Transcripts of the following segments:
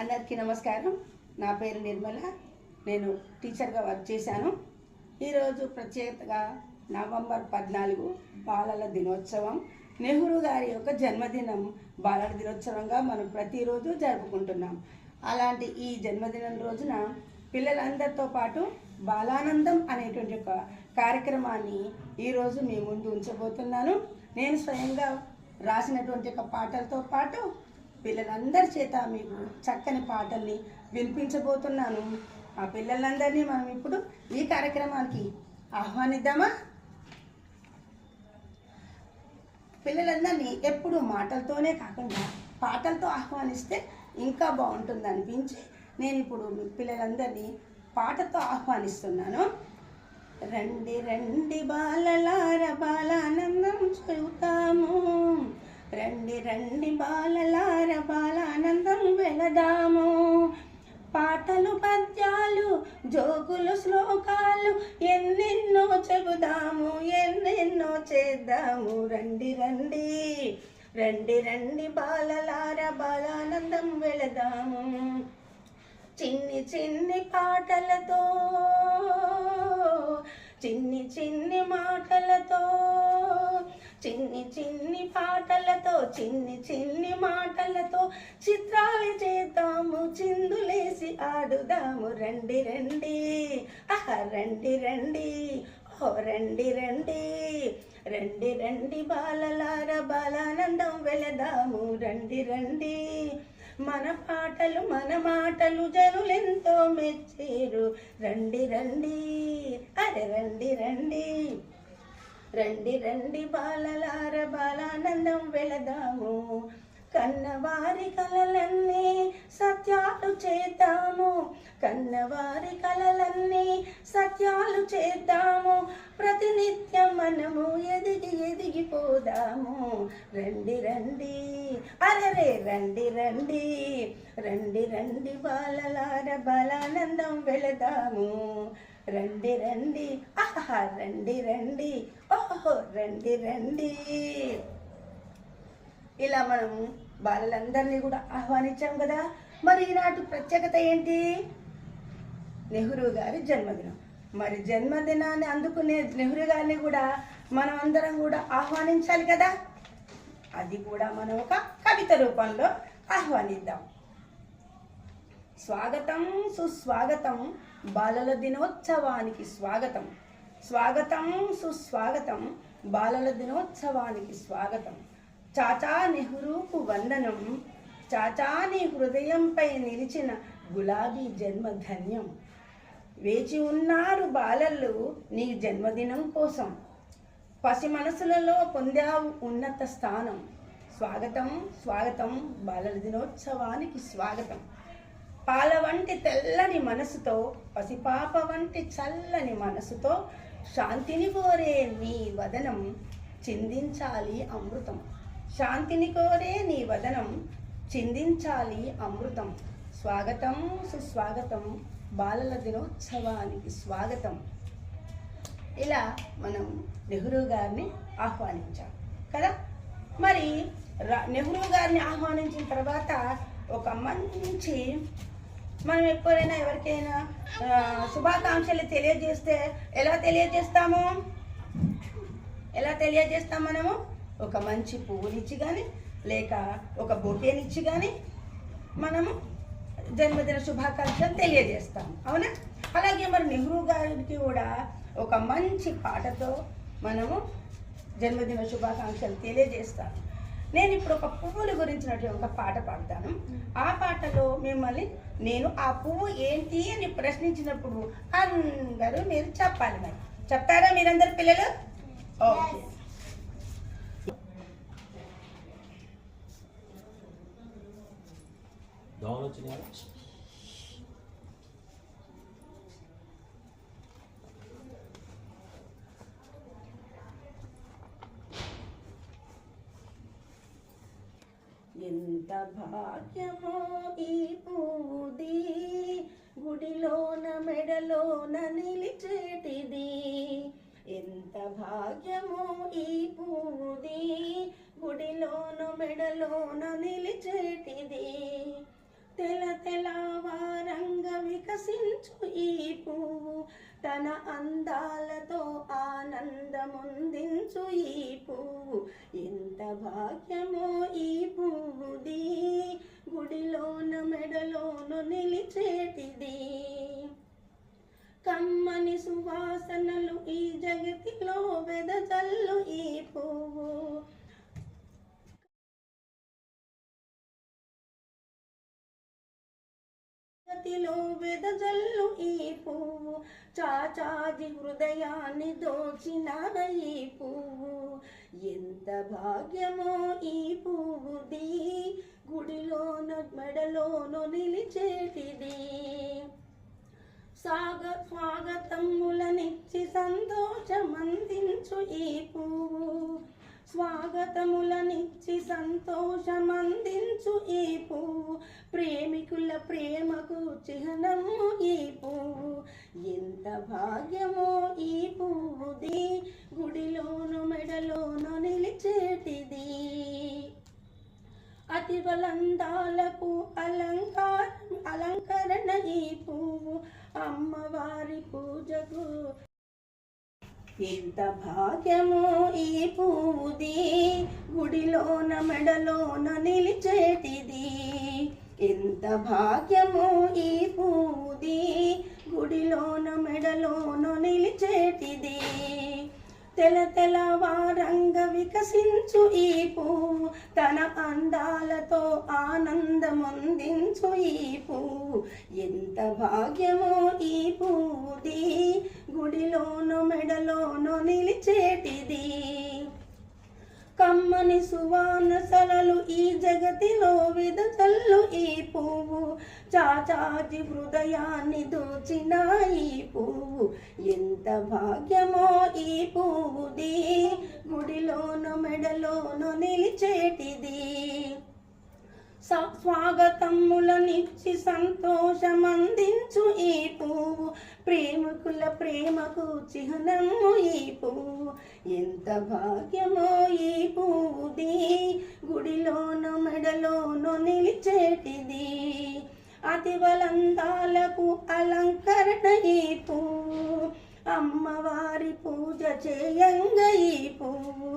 అందరికీ నమస్కారం. నా పేరు నిర్మల. నేను టీచర్గా వర్క్ చేశాను. ఈరోజు ప్రత్యేకతగా నవంబర్ 14 బాలల దినోత్సవం. నెహ్రూ గారి యొక్క జన్మదినం బాలల దినోత్సవంగా మనం ప్రతిరోజు జరుపుకుంటున్నాం. అలాంటి ఈ జన్మదినం రోజున పిల్లలందరితో పాటు బాలానందం అనేటువంటి ఒక కార్యక్రమాన్ని ఈరోజు మీ ముందు ఉంచబోతున్నాను. నేను స్వయంగా రాసినటువంటి ఒక పాటలతో పాటు పిల్లలందరి చేత మీకు చక్కని పాటల్ని వినిపించబోతున్నాను. ఆ పిల్లలందరినీ మనం ఇప్పుడు ఈ కార్యక్రమానికి ఆహ్వానిద్దామా? పిల్లలందరినీ ఎప్పుడు మాటలతోనే కాకుండా పాటలతో ఆహ్వానిస్తే ఇంకా బాగుంటుంది అనిపించి నేను ఇప్పుడు పిల్లలందరినీ పాటతో ఆహ్వానిస్తున్నాను. రండి రండి బాలలార బాలానందం చూద్దాము, రండి రండి బాలలార బాలానందం వెళదాము. పాటలు పద్యాలు జోగులు శ్లోకాలు ఎన్నెన్నో చెబుదాము, ఎన్నెన్నో చేద్దాము. రండి రండి రండి రండి బాలలార బాలానందం వెళదాము. చిన్ని చిన్ని పాటలతో చిన్ని చిన్ని మాటలతో చిన్ని చిన్ని పాటలతో చిన్ని చిన్ని మాటలతో చిత్రాలు చేద్దాము, చిందులేసి ఆడుదాము. రండి రండి రండి రండి ఓ రండి రండి రండి రండి బాలలార బాలానందం వెళదాము. రండి రండి మన పాటలు మన మాటలు జనులెంతో మెచ్చేరు. రండి రండి అరే రండి రండి రండి రండి బాలలార బాలానందం వెళదాము. కన్నవారి కలలన్నీ సత్యాలు చేద్దాము, కన్నవారి కలలన్నీ సత్యాలు చేద్దాము. ప్రతినిత్యం మనము ఎదిగి ఎదిగిపోదాము. రండి రండి అరే రండి రండి రండి రండి బాలలార బాలానందం వెళదాము. రండి రండి రండి రండి ఓహో రండి రండి. ఇలా మనం బాలలందరినీ కూడా ఆహ్వానించాం కదా. మరి ఈనాటి ప్రత్యేకత ఏంటి? నెహ్రూ గారి జన్మదినం. మరి జన్మదినాన్ని అందుకునే నెహ్రూ గారిని కూడా మనం అందరం కూడా ఆహ్వానించాలి కదా. అది కూడా మనం ఒక కవిత రూపంలో ఆహ్వానిద్దాం. స్వాగతం సుస్వాగతం బాలల దినోత్సవానికి స్వాగతం, స్వాగతం సుస్వాగతం బాలల దినోత్సవానికి స్వాగతం. చాచా నెహ్రూకు వందనం, చాచా నీ హృదయంపై నిలిచిన గులాబీ జన్మధన్యం. వేచి ఉన్నారు బాలలు నీ జన్మదినం కోసం, పసి మనసులలో పొందావు ఉన్నత స్థానం. స్వాగతం స్వాగతం బాలల దినోత్సవానికి స్వాగతం. పాల వంటి తెల్లని మనసుతో, పసిపాప వంటి చల్లని మనసుతో శాంతిని కోరే నీ వదనం చిందించాలి అమృతం. శాంతిని కోరే నీ వదనం చిందించాలి అమృతం. స్వాగతం సుస్వాగతం బాలల దినోత్సవానికి స్వాగతం. ఇలా మనం నెహ్రూ గారిని ఆహ్వానించాం కదా. మరి నెహ్రూ గారిని ఆహ్వానించిన తర్వాత ఒక మంచి మనం ఎప్పుడైనా ఎవరికైనా శుభాకాంక్షలు తెలియజేస్తే ఎలా తెలియజేస్తాము? ఎలా తెలియజేస్తాం మనము? ఒక మంచి పువ్వునిచ్చి కానీ లేక ఒక బొకేనిచ్చి కానీ మనము జన్మదిన శుభాకాంక్షలు తెలియజేస్తాం, అవునా? అలాగే మరి నెహ్రూ గారికి కూడా ఒక మంచి పాటతో మనము జన్మదిన శుభాకాంక్షలు తెలియజేస్తాం. నేను ఇప్పుడు ఒక పువ్వుల గురించినటువంటి ఒక పాట పాడతాను. ఆ పాటలో మిమ్మల్ని నేను ఆ పువ్వు ఏంటి అని ప్రశ్నించినప్పుడు అందరూ మీరు చెప్పాలి. మరి చెప్తారా మీరందరు పిల్లలు? ఓకే. ఎంత భాగ్యమో ఈ పువ్వుది, గుడిలోన మెడలోన నిలిచేటిది. ఎంత భాగ్యమో ఈ పువ్వుది, గుడిలోన మెడలోన నిలిచేటిది. తెల తెలవారంగా వికసించు ఈ పువ్వు తన అందాలతో ఆనందముందించు ఈ పువ్వు ఎంత భాగ్యమో ఈ పువ్వుది గుడిలోన మెడలోన నిలిచేటిది కమ్మని సువాసనలు ఈ జగతిలో వెదజల్లు ఈ పువ్వు జగతిలో వెదజల్లు ఈ పువ్వు చాచాజి హృదయాన్ని దోచిన ఈ పువ్వు ఎంత భాగ్యమో ఈ పువ్వుది గుడిలోన మెడలోన నిలిచేటిది స్వాగతములనిచ్చి సంతోషమందించు ఈ పువ్వు స్వాగతములనిచ్చి సంతోషమందించు ఈ పువ్వు ప్రేమికుల ప్రేమకు చిహ్నము ఈ పువ్వు ఎంత భాగ్యమో ఈ పువ్వుది గుడిలోను మెడలోను నిలిచేటిది అతి బలందాలకు అలంకరణ ఈ పువ్వు అమ్మవారి పూజకు ఎంత భాగ్యమో ఈ పువ్వుది గుడిలోన మెడలోన నిలిచేటిది ఎంత భాగ్యమో ఈ పువ్వుది గుడిలోన మెడలోన నిలిచేటిది తెల తెలవారంగా వికసించు ఈ పువ్వు తన అందాలతో ఆనందమందించు ఈ పువ్వు ఎంత భాగ్యమో ఈ పువ్వుది గుడిలోను మెడలోను నిలిచేటిది కమ్మని సువాసనలు ఈ జగతిలో వెదజల్లు ఈ పువ్వు చాచాజి హృదయాన్ని దోచిన ఈ పువ్వు ఎంత భాగ్యమో ఈ పువ్వుది గుడిలోను మెడలోను నిలిచేటిది స్వాగతములనిచ్చి సంతోషమందించు ఈ పువ్వు ప్రేమికుల ప్రేమకు చిహ్నము ఈ పువ్వు ఎంత భాగ్యమో ఈ పువ్వుది గుడిలోను మెడలోను నిలిచేటిది అతి బలందాలకు అలంకరణ ఈ పువ్వు అమ్మవారి పూజ చేయంగా ఈ పువ్వు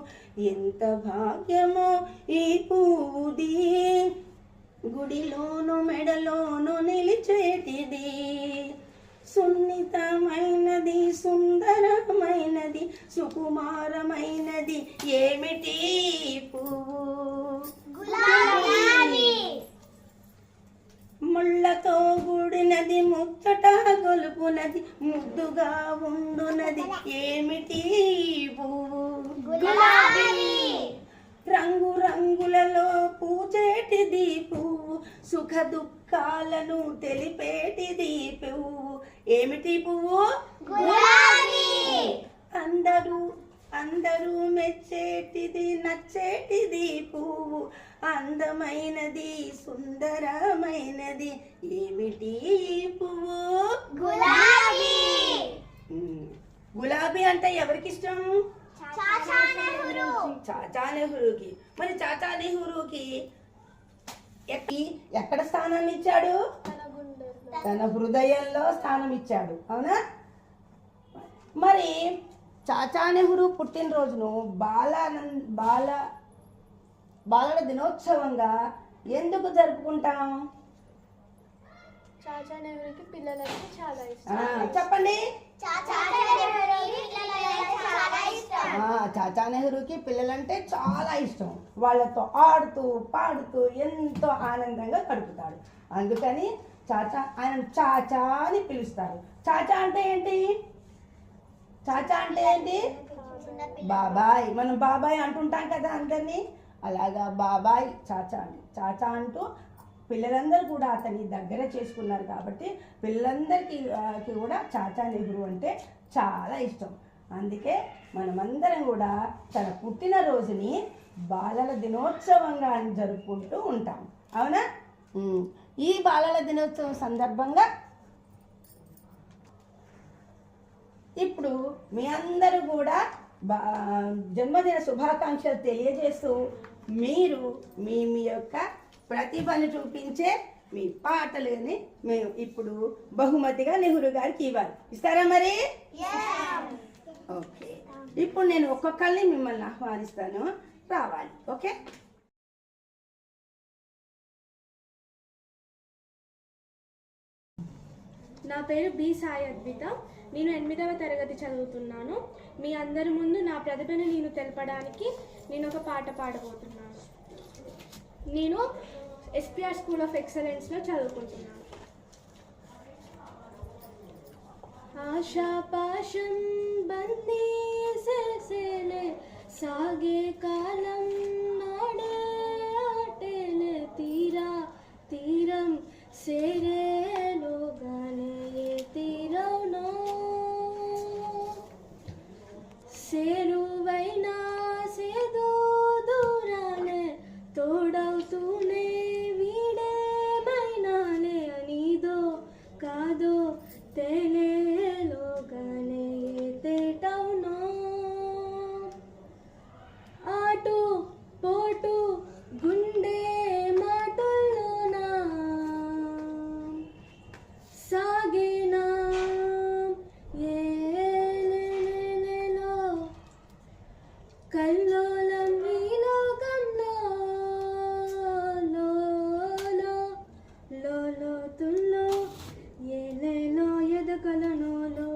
ఎంత భాగ్యమో ఈ పువ్వుది గుడిలోను మెడలోను నిలిచేటిది సున్నితమైనది సుందరమైనది సుకుమారమైనది ఏమిటి పువ్వు ముళ్ళతో కూడినది ముచ్చట గొలుపునది ముద్దుగా ఉండునది ఏమిటి పువ్వు రంగు రంగులలో పూచేటిది పువ్వు సుఖ దుఃఖాలను తెలిపేటిది పువ్వు ఏమిటి పువ్వు అందరూ మెచ్చేటిది నచ్చేటిది పువ్వు అందమైనది సుందరమైనది ఏమిటి పువ్వు గులాబీ అంటే ఎవరికి ఇష్టం చాచా నెహ్రూకి మరి చాచా నెహ్రూకి ఎక్కడ స్థానాన్ని ఇచ్చాడు తన హృదయంలో స్థానం ఇచ్చాడు అవునా మరి చాచా నెహ్రూ పుట్టినరోజును బాలల దినోత్సవంగా ఎందుకు జరుపుకుంటాం చాచా నెహ్రూకి పిల్లలంటే చాలా ఇష్టం చెప్పండి చాచా నెహ్రూకి పిల్లలంటే చాలా ఇష్టం వాళ్ళతో ఆడుతూ పాడుతూ ఎంతో ఆనందంగా గడుపుతాడు అందుకని ఆయన చాచా అని పిలుస్తారు చాచా అంటే ఏంటి బాబాయ్ మనం బాబాయ్ అంటుంటాం కదా అందరినీ అలాగా బాబాయ్ చాచా చాచా అంటూ పిల్లలందరూ కూడా అతన్ని దగ్గర చేసుకున్నారు కాబట్టి పిల్లలందరికీ కూడా చాచా నెహ్రూ అంటే చాలా ఇష్టం అందుకే మనమందరం కూడా తన పుట్టినరోజుని బాలల దినోత్సవంగా జరుపుకుంటూ ఉంటాం అవునా ఈ బాలల దినోత్సవం సందర్భంగా ఇప్పుడు మీ అందరూ కూడా జన్మదిన శుభాకాంక్షలు తెలియజేస్తూ మీరు మీ యొక్క ప్రతిభను చూపించే మీ పాటలని మేము ఇప్పుడు బహుమతిగా నెహ్రూ గారికి ఇవ్వాలి. ఇస్తారా మరి? ఓకే, ఇప్పుడు నేను ఒక్కొక్కరిని మిమ్మల్ని ఆహ్వానిస్తాను, రావాలి. ఓకే, నా పేరు బి సాయి అద్విత. నేను 8వ తరగతి చదువుతున్నాను. మీ అందరి ముందు నా ప్రతిభను నేను తెలపడానికి నేను ఒక పాట పాడబోతున్నాను. నేను ఎస్పీఆర్ స్కూల్ ఆఫ్ ఎక్సలెన్స్లో చదువుకుంటున్నాను. ఆశాపాశం బందీసేలే సాగే కాలం నాడే ఆటేలే తీరా తీరం సేరేలోగానే ఏ తీరవునో సేరువైనా సేదో దూరాలే తోడవుతూనే వీడేమైనాలే నీదో కాదో తేలేలోగానే ఏ తేటవునో ఆటు పోటు గుండె మాటల్లోనా సాగేనా ఏలేలో కల్లోలం ఈ లోకంలో లోతుల్లో ఏలేలో ఎదకలనోలో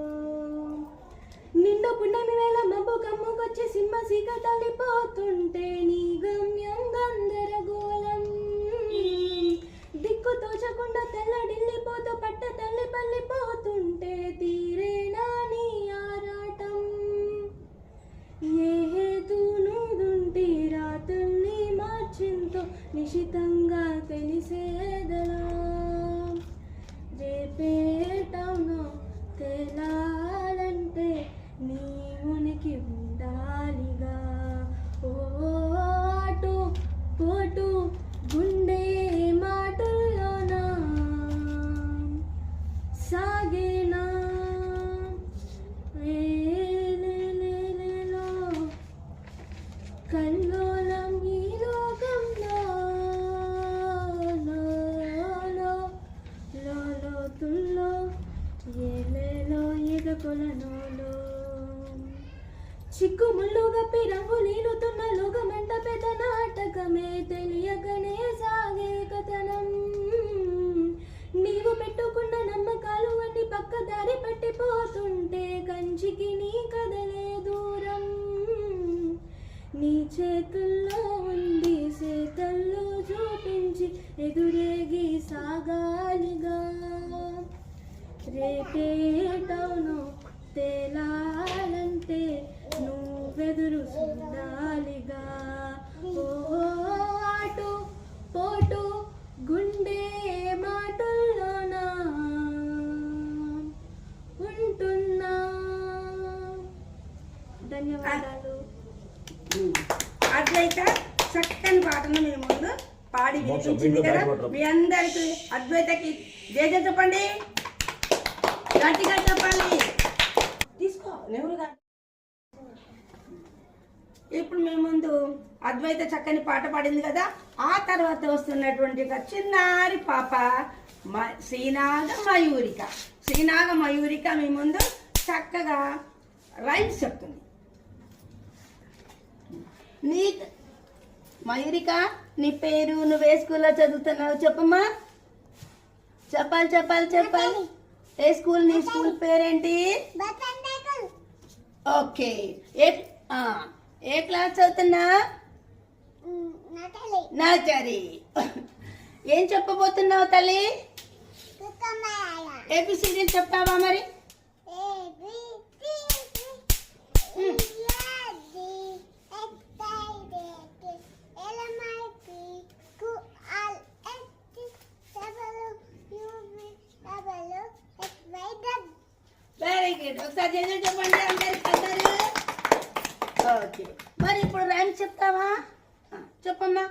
నిండు పున్నమి వేళ మబ్బు కమ్ముకొచ్చి సింహ సీక తల్లిపోతుంటే నీ గమ్యం గందరగోళం దిక్కు తోచకుండా తెల్లడిల్లిపోతూ పట్ట తల్లి పల్లిపోతుంటే తీరేనా నీ ఆరాటం ఏ హేతును దుంటి రాతుల్ని మార్చింతో నిశితంగా తెలిసేదలా రేపేటవునో తేలాలంటే నీ ఉనికి ఉండాలిగా ఓ ఆటు పోటు గుండె మాటల్లోనా సాగేనా ఏలేలేలో కల్లోలం ఈ లోకంలో లోతుల్లో ఏలేలో ఎదకొలనోలో చిక్కు ముళ్ళు గప్పి రంగు నీలుతున్న లోకమంట పెద్ద నాటకమే తెలియకనే సాగే కథనం నీవు పెట్టుకున్న నమ్మకాలు అన్ని పక్క దారి పట్టిపోతుంటే కంచికి నీ కదలే దూరం నీ చేతుల్లో ఉంది చేతల్లో చూపించి ఎదురేగి సాగాలిగా రేపేటవును తేలాలంటే నువ్వెదురు చూడాలిగా ఓ ఆటు పోటు గుండె మాటల్లోనా ఉంటున్నా. ధన్యవాదాలు. అద్వైత చక్కని పాటను మీ ముందు పాడి వినిపించింది కదా. మీ అందరికి అద్వైతకి జయ జయ చెప్పండి, గట్టిగా చెప్పాలి. తీసుకో నెహ్రూ గారు. ఇప్పుడు మీ ముందు అద్వైత చక్కని పాట పాడింది కదా. ఆ తర్వాత వస్తున్నటువంటి ఒక చిన్నారి పాప శ్రీనాగ మయూరిక. శ్రీనాగ మయూరిక మీ ముందు చక్కగా రైమ్స్ చెప్తుంది. నీ మయూరిక, నీ పేరు, నువ్వే స్కూల్లో చదువుతున్నావు చెప్పమ్మా. చెప్పాలి చెప్పాలి చెప్పాలి. ఏ స్కూల్? నీ స్కూల్ పేరేంటి? ఓకే, ఏ క్లాస్ చదువుతున్నా? నర్సరీ. ఏం చెప్పబోతున్నావు తల్లి? ఏబిసిడి చెప్తావా మరి? Very good. ఒకసారి జల్దీ చెప్పండి అందరు. ఓకే, మరి ఇప్పుడు రైమ్స్ చెప్తావా? చెప్పమ్మా.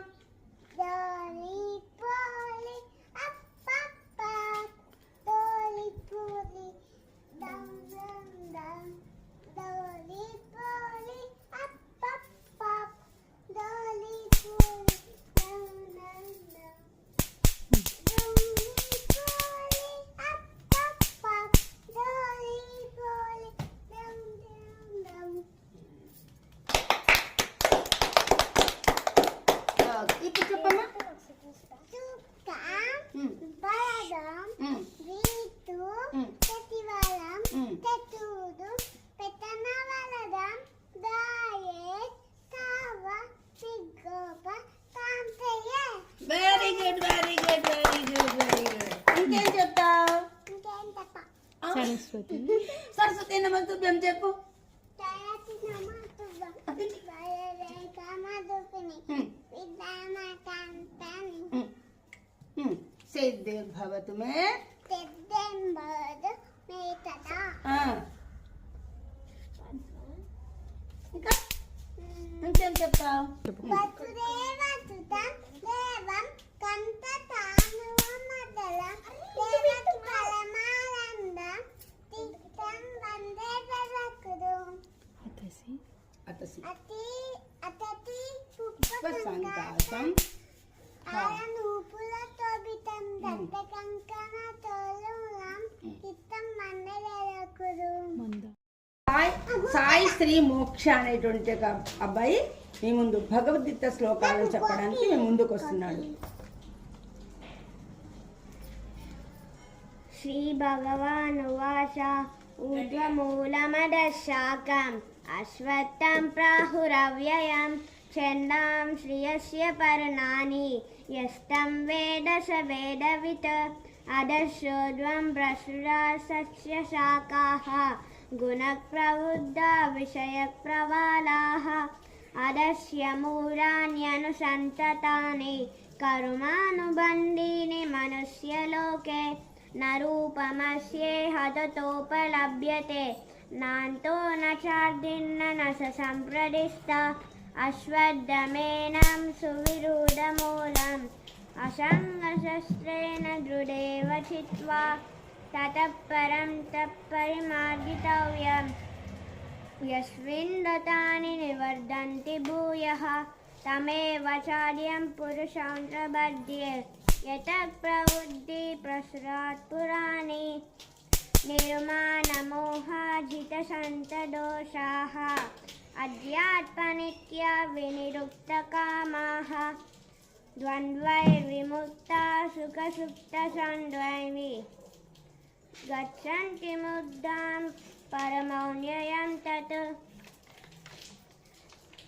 ఇంకేం చెప్తావు? సరస్వతి నమస్తుభ్యం చెప్పు. సిద్ధిర్భవతు మే. ఇంకా ఇంకేం చెప్తావు? సంకాసం సాయి శ్రీ మోక్ష అనేటువంటి ఒక అబ్బాయి మీ ముందు భగవద్గీత శ్లోకాలను చెప్పడానికి మీ ముందుకు వస్తున్నాడు. శ్రీ భగవానువాచ ఊర్ధ్వమూలమదశాకం అశ్వత్థం ప్రాహురవ్యయం ఛందాం శ్రియస్య పర్ణాని యస్తం వేద స వేదవిత్ అదశోర్ధ్వం ప్రసృతా సస్య శాఖాః గుణప్రవృద్ధా విషయప్రవాలాః అదస్య మూలాన్యనుసంతతాని కర్మానుబంధీని మనుష్యలోకే న రూపమస్యేహ తతోపలభ్యతే నాంతో న చార్దిన్న న స సంప్రదిష్ట అశ్వత్థమేనం సువిరుఢమూలం అసంగశస్త్రేణ దృఢేవ చిత్వా తతః పరం తత్పరిమార్గితవ్యం యస్మిన్ దతాని నివర్ధంతి భూయః తమేవ చార్యం పురుషం ప్రపద్యే యతః ప్రవృద్ధి ప్రసృతాత్ పురాణి నిర్మాణమోహాజితసంతదోషాః అధ్యాత్మనిత్యా వినిరుక్తకామాః ద్వంద్వైర్విముక్తా సుఖసుప్తసంద్వైవి గచ్చన్తి ముగ్ధాం పరమౌన్యయం తత్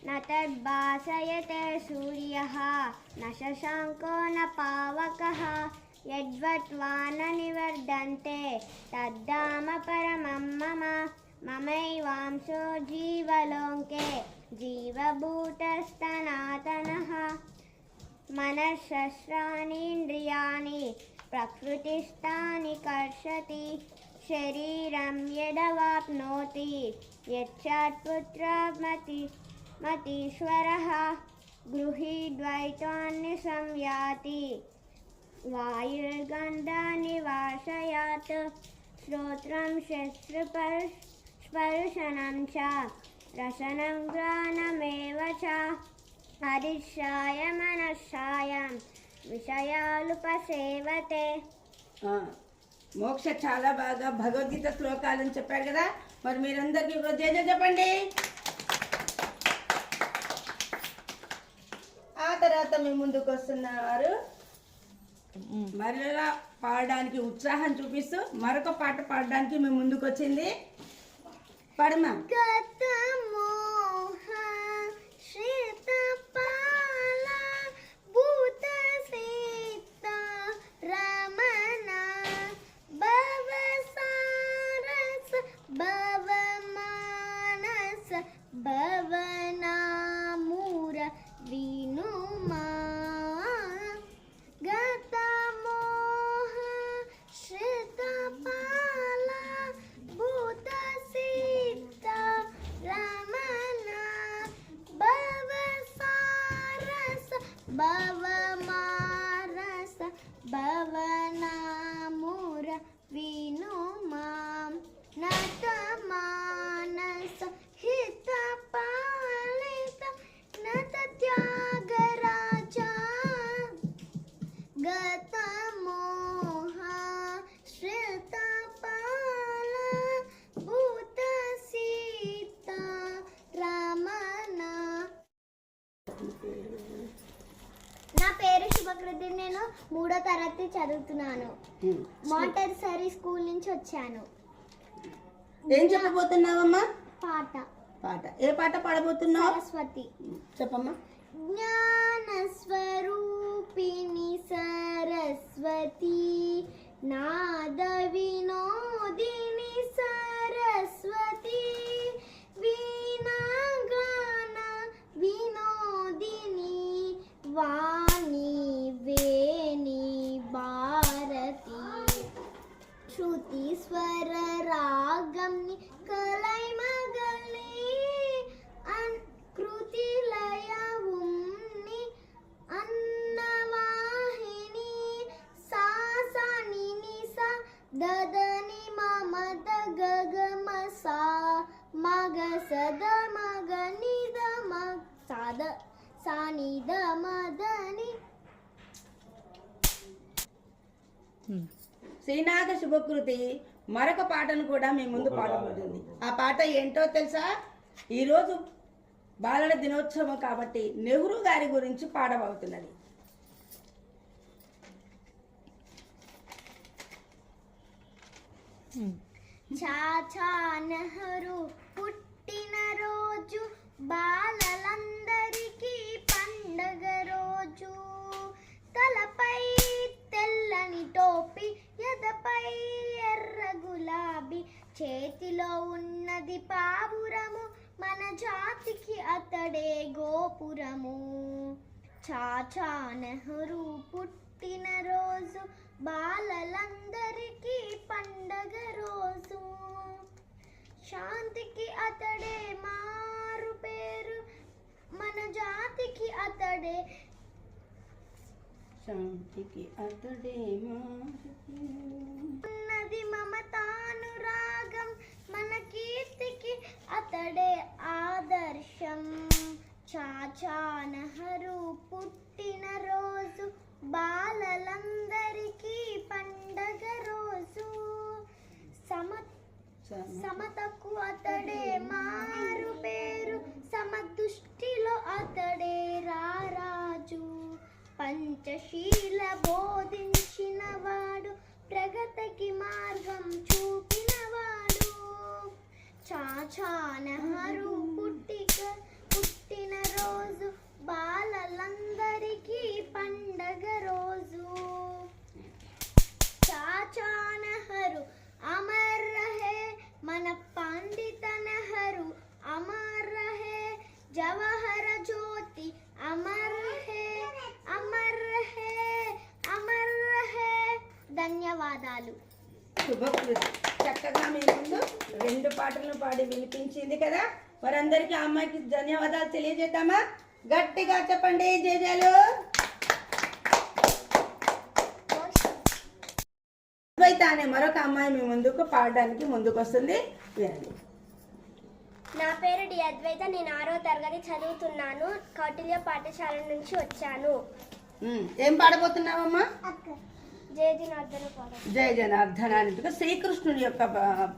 న తద్భాసయతే సూర్యః న శశాంకో న పావకః యద్వత్వా న నివర్ధన్తే తద్ధామ పరమం మమ మమైవాంశో జీవలోకే జీవభూతస్తనాతనః మనఃశస్త్రాణీంద్రియాణి ప్రకృతిస్థాని కర్షతి శరీరం యదవాప్నోతి యచ్చాత్పుత్రమతీశ్వరః గృహీద్వైతాన్ని సంయాతి వాయుర్గంధాన్ని వాసయాత్ శ్రోత్రం స్పర్శనం చ రసనం గ్రాణమేవ చ హరిషాయ మనశ్శాయం విషయాలుపసేవతే. మోక్ష చాలా బాగా భగవద్గీత శ్లోకాలను చెప్పాడు కదా. మరి మీరందరికీ ఇప్పుడు జయ జయ చెప్పండి. ఆ తర్వాత మీ ముందుకు వస్తున్నారు మరలా పాడడానికి ఉత్సాహం చూపిస్తూ మరొక పాట పాడడానికి మీ ముందుకు వచ్చింది. పాడమా. భవనామూర వినుమా గతమోహ శ్రితపాల భూత సీత రమణ భవసారస భవమారస భవనామూర వినుమా నతమానస హిత పాలిత నత త్యాగరాజ గతమోహ శ్రిత పాల భూత సీత రమణ. నా పేరు శుభకృతి. నేను 3వ తరగతి చదువుతున్నాను. మాంటెసరీ స్కూల్ నుంచి వచ్చాను. ఏం చెప్పబోతున్నావమ్మా? పాట. ఏ పాట పాడబోతున్నావు? సరస్వతి. చెప్పమ్మా. జ్ఞాన స్వరూపిణి సరస్వతి నాద వినోదిని సరస్వతి వీణాగాన వినోదిని వాణి వేణి భారతి శృతి స్వర రాగంని కలైమగలి కృతి లయ ఉమ్ని అన్నవాహిని సాసాని నిస దదని మమద గగమ సా మగ సద మగ నిద మగ సాద సానిద మదని. శ్రీనాథ శుభకృతి మరొక పాటను కూడా మీ ముందు పాడబోతుంది. ఆ పాట ఏంటో తెలుసా? ఈరోజు బాలల దినోత్సవం కాబట్టి నెహ్రూ గారి గురించి పాడబోతున్నది. చాచా నెహ్రూ పుట్టిన రోజు బాలలందరికీ పండగ రోజు. తలపై తెల్లని టోపీ, ఎదపై ఎర్ర గులాబీ, చేతిలో ఉన్నది పావురము, మన జాతికి అతడే గోపురము. చాచా నెహ్రూ పుట్టిన రోజు బాలలందరికీ పండగ రోజు. శాంతికి అతడే మారు పేరు, మన జాతికి అతడే శాంతికి అతడే ఉన్నది మమతానురాగం, మన కీర్తికి అతడే ఆదర్శం. చాచా నెహ్రూ పుట్టిన రోజు బాలలందరికీ పండగ రోజు. సమతకు అతడే మారు పేరు, సమదృష్టిలో అతడే రారాజు. పంచశీల బోధించినవాడు, ప్రగతికి మార్గం చూపినవాడు. చాచా నెహ్రూ పుట్టిన రోజు బాలలందరికీ పండగ రోజు. చాచా నెహ్రూ అమర్ రహే, మన పండిత నెహ్రూ అమర్ రహే. జవహర్ జ్యోతి అమర్ రహే, అమర్ రహే, అమర్ రహే. ధన్యవాదాలు. శుభకృతి చక్కగా మీ ముందు 2 పాటలను పాడి వినిపించింది కదా. వారందరికీ ఆ అమ్మాయికి ధన్యవాదాలు తెలియజేద్దామా? గట్టిగా చెప్పండి జేజేలు. అద్వైత అనే మరొక అమ్మాయి మీ ముందుకు పాడడానికి ముందుకు వస్తుంది, వినండి. నా పేరు డి అద్వైత. నేను 6వ తరగతి చదువుతున్నాను. కౌటిల్య పాఠశాల నుంచి వచ్చాను. ఏం పాడబోతున్నావమ్మా? జయ జనార్దన పాట. జయ జనార్దన అన్నట్టుగా శ్రీకృష్ణుడి యొక్క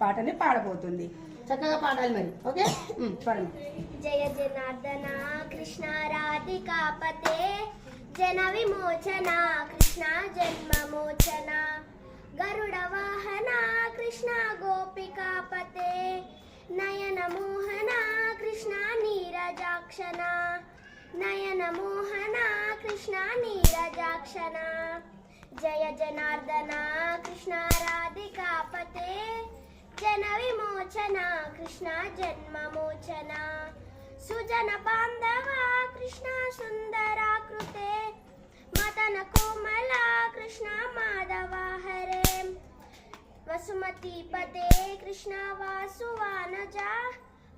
పాటని పాడబోతుంది. చక్కగా పాడాలి మరి. ఓకే, పాడండి. జయ జనార్దన కృష్ణ రాధికాపతే, జన విమోచన కృష్ణ జన్మమోచన. గరుడ వాహన కృష్ణ గోపికాపతే, నయన మోహన కృష్ణ నీరజాక్షణ. నయన మోహన కృష్ణ నీరజాక్షణ. జయ జనార్దన కృష్ణ రాధికాపతే, జన విమోచన కృష్ణ జన్మమోచన. సుజన బాంధవ కృష్ణ సుందరాకృతే, మదన కోమల కృష్ణ మాధవ హరే. వసుమతి పదే కృష్ణ వాసువానజ,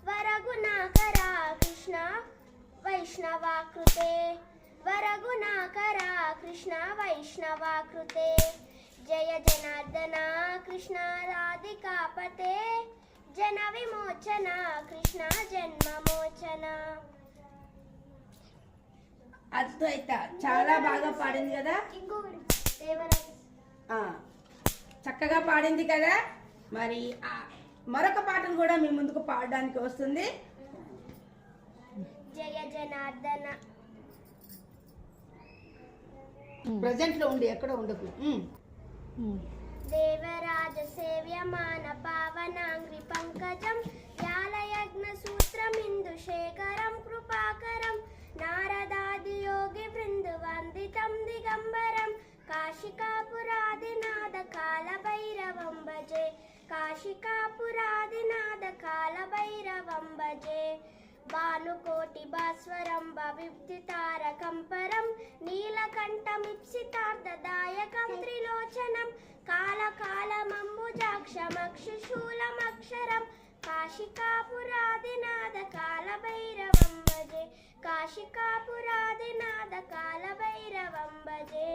వరగుణాకర కృష్ణ వైష్ణవాకృతే. వరగుణాకర కృష్ణ వైష్ణవాకృతే. జయ జనార్దన కృష్ణ రాధికాపతే, జన విమోచన కృష్ణ జన్మమోచన. అద్వైత చాలా బాగా పాడింది కదా. చక్కగా పాడింది కదా. మరి మరొక పాటను కూడా మీ ముందుకు పాడడానికి వస్తుంది. జయ జనార్దన. ప్రజెంట్ లో ఉండి ఎక్కడ ఉండకు. దేవరాజ సేవ్యమాన పావనాంగ్రి పంకజం, యాలయజ్ఞ సూత్రమిందు శేఖరం కృపాకరం. నారదాది యోగి బృందు వందితం దిగంబరం, కాశికాపురాదినాద कालभैरवं भजे काशिकापुरादिनाथ कालभैरवं भजे भानुकोटि भास्वरं भविद्युतारकं परं नीलकण्ठमीप्सितार्धदायकं त्रिलोचनं कालकालमम्बुजाक्षमक्षशूलमक्षरं काशिकापुरादिनाथ कालभैरवं भजे काशिकापुरादिनाथ कालभैरवं भजे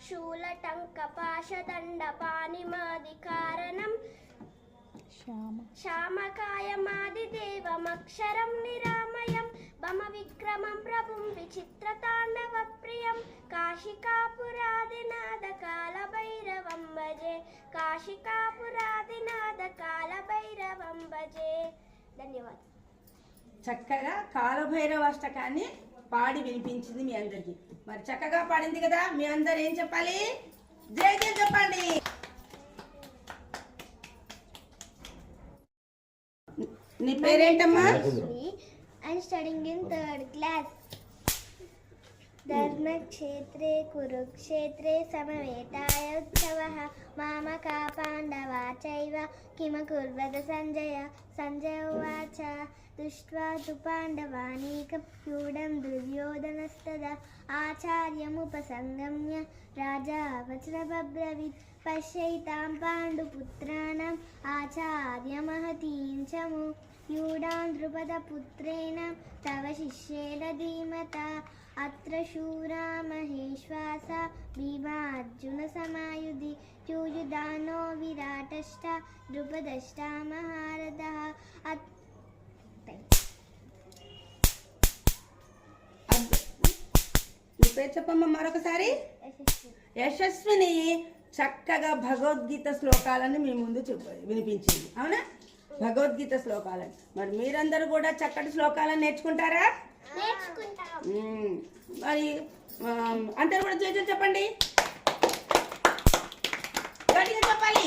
शूलटङ्कपाशदण्डपाणिमादिकारणं श्यामकायमादिदेवमक्षरं निरामयं भमविक्रमं प्रभुं विचित्रताण्डवप्रियं काशिकापुरादिनाथ कालभैरवं भजे काशिकापुरादिनाथ कालभैरवं भजे धन्यवाद చక్కగా కాలభైరవ అష్టకాన్ని పాడి వినిపించింది మీ అందరికి. మరి చక్కగా పాడింది కదా, మీ అందరు ఏం చెప్పాలి? జై జై చెప్పండి. నీ పేరేంటమ్మా? I'm studying in 3rd class. धर्मक्षेत्रे कुरुक्षेत्रे समवेतायोत्सवः मामका पाण्डवा चैव किमकुर्वत सञ्जय सञ्जय उवाच दृष्ट्वा तु पाण्डवानीकं व्यूढं दुर्योधनस्तदा आचार्यमुपसङ्गम्य राजा वचनमब्रवीत् पश्यैतां पाण्डुपुत्राणाम् आचार्यमहतीं च व्यूढां द्रुपदपुत्रेण तव शिष्येण धीमता अत्र शूरा महेश्वासा भीमार्जुनसमायुधि युयुधानो विराटश्च द्रुपदश्च महारथः నీ పేరు చెప్పమ్మా మరొకసారి. యశస్విని చక్కగా భగవద్గీత శ్లోకాలను మీ ముందు వినిపించింది. అవునా? భగవద్గీత శ్లోకాలను. మరి మీరందరూ కూడా చక్కటి శ్లోకాలను నేర్చుకుంటారా? మరి అందరూ కూడా జై జై చెప్పండి. గట్టిగా చెప్పాలి.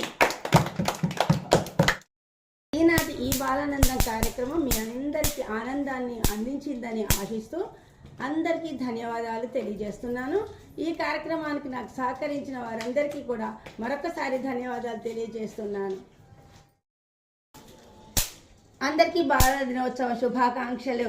ఈనాటి ఈ బాలానందం కార్యక్రమం మీ అందరికీ ఆనందాన్ని అందించిందని ఆశిస్తూ అందరికీ ధన్యవాదాలు తెలియజేస్తున్నాను. ఈ కార్యక్రమానికి నాకు సహకరించిన వారందరికీ కూడా మరొకసారి ధన్యవాదాలు తెలియజేస్తున్నాను. అందరికీ బాల దినోత్సవ శుభాకాంక్షలు.